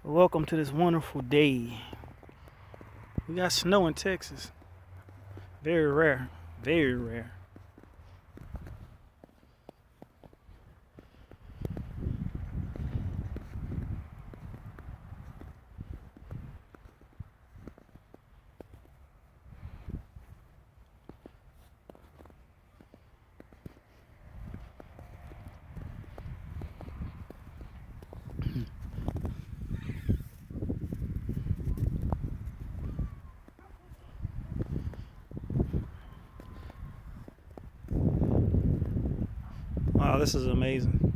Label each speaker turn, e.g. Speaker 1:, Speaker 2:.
Speaker 1: Welcome to this wonderful day. We got snow in Texas. Very rare. Very rare. Wow, this is amazing.